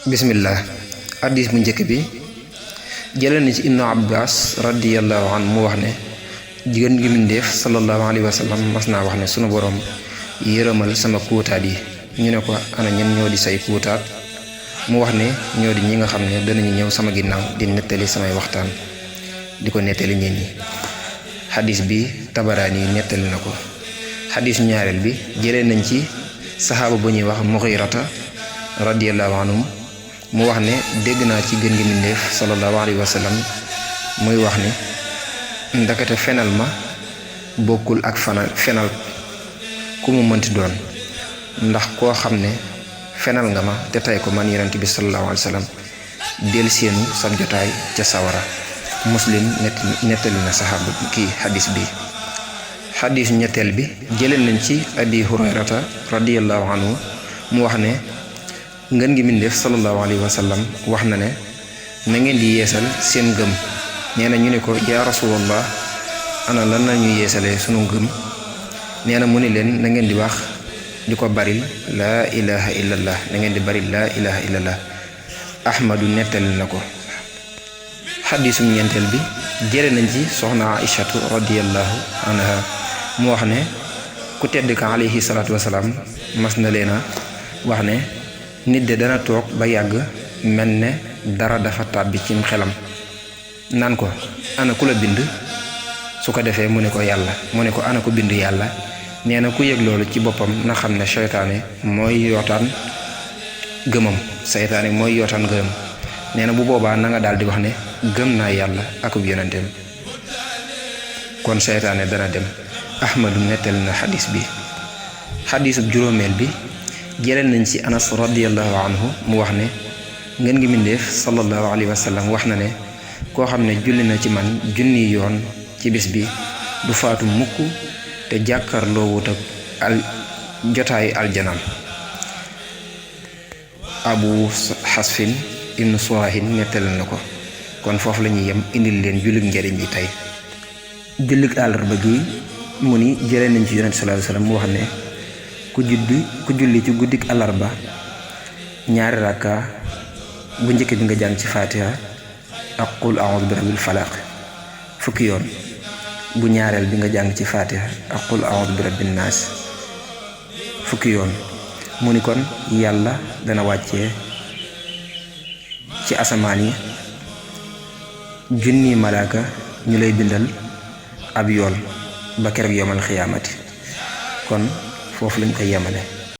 bismillah. Hadis bu njëkk bi jëlee na ci Ibnu Abbas radiyallahu anhu mu wax ne jigéen gi mindeef sallallahu alayhi wa sallam mas naa wax ne sunu borom yërëmal sama kuutaat yi. ñu ne ko ana ñen ñoo di say kuutaat mu wax ne ñoo di ñi nga xam ne danañu ñëw sama ginnaaw di nettali samay waxtaan di ko nettali ñeen ñi. xadis bi Tabaraani yi nettali na ko. xadis ñaareel bi jëlee nañ ci saxaaba bu ñuy wax Mughirata radiyallahu anhu mu wax ne dégg naa ci gën gi mindeef sallallahu alayhi wa sallam muy wax ne ndakate fenal ma bokkul ak fenal ku mu mënti doon, ndax koo xam ne fenal nga ma te tey ko man yonent bi sallallahu alayhi wa sallam del seenu sam jotaay ca sawara. Muslim nettali na saxaaba kii xadis bi. xadis ñetteel bi jëlee nañ ci Abi Hurayrata radiyallahu anhu mu wax ne ngën gi mindeef sallallahu alayhi wa sallam wax na ne na ngeen di yeesal seen ngëm. nee na ñu ne ko yaa rasulallah ana lan nañu yeesalee sunu ngëm. nee na mu ni leen na ngeen di wax di ko baril laa ilaha illallah, na ngeen di baril laa ilaha illallah. ahmadu nettali na ko. xadisum ñeenteel bi jële nañ ci soxna aïchatu radiyallahu anha mu wax ne ku tedd ka alayhi salaatu wasalaam mas na leena wax ne nit de dana toog ba yàgg mel ne dara dafa tàbbi cim xelam naan ko ana ku la bind. su ko defee mu ne ko yàlla. mu ne ko ana ko bind yàlla. nee na ku yëg loolu ci boppam na xam ne seytaane mooy yootaan gëmam. seytaane mooy yootaan gëmam. nee na bu boobaa na nga daal di wax ne gëm naa yàlla akub yonenteem, kon seytaane dana dem. ahmadu nettali na xadis bi. xadisub juróomeel bi jëlee nañ ci anas radiyallahu anhu mu wax ne ngeen ngi mindeef sallallahu alayhi wa sallam wax na ne koo xam ne julli na ci man junni yoon ci bis bi du faatu mukk te jàkkarloo wut ak jotaayu aljanam. abu xasfin ibnu suwahin nettali na ko. kon foofu la ñuy yem indil leen jullit njëriñ bi tey. jullit àllarba gi mu ni jëlee nañ ci yonent sallallahu alayhi wa sallam mu wax ne ku julli ci guddik àllarba ñaari rakka bu njëkk bi nga jàng ci fatiha ak qul a'udhu bi rabbil falaq fukki yoon, bu ñaareel bi nga jàng ci fatiha ak qul a'udhu bi rabbin naas fukki yoon. mu ni kon yàlla dana wàccee ci asamaan yi junni malaaka ñu lay bindal ab yool ba keroog yomal xiyaamati. kon foofu lañ koy yemale.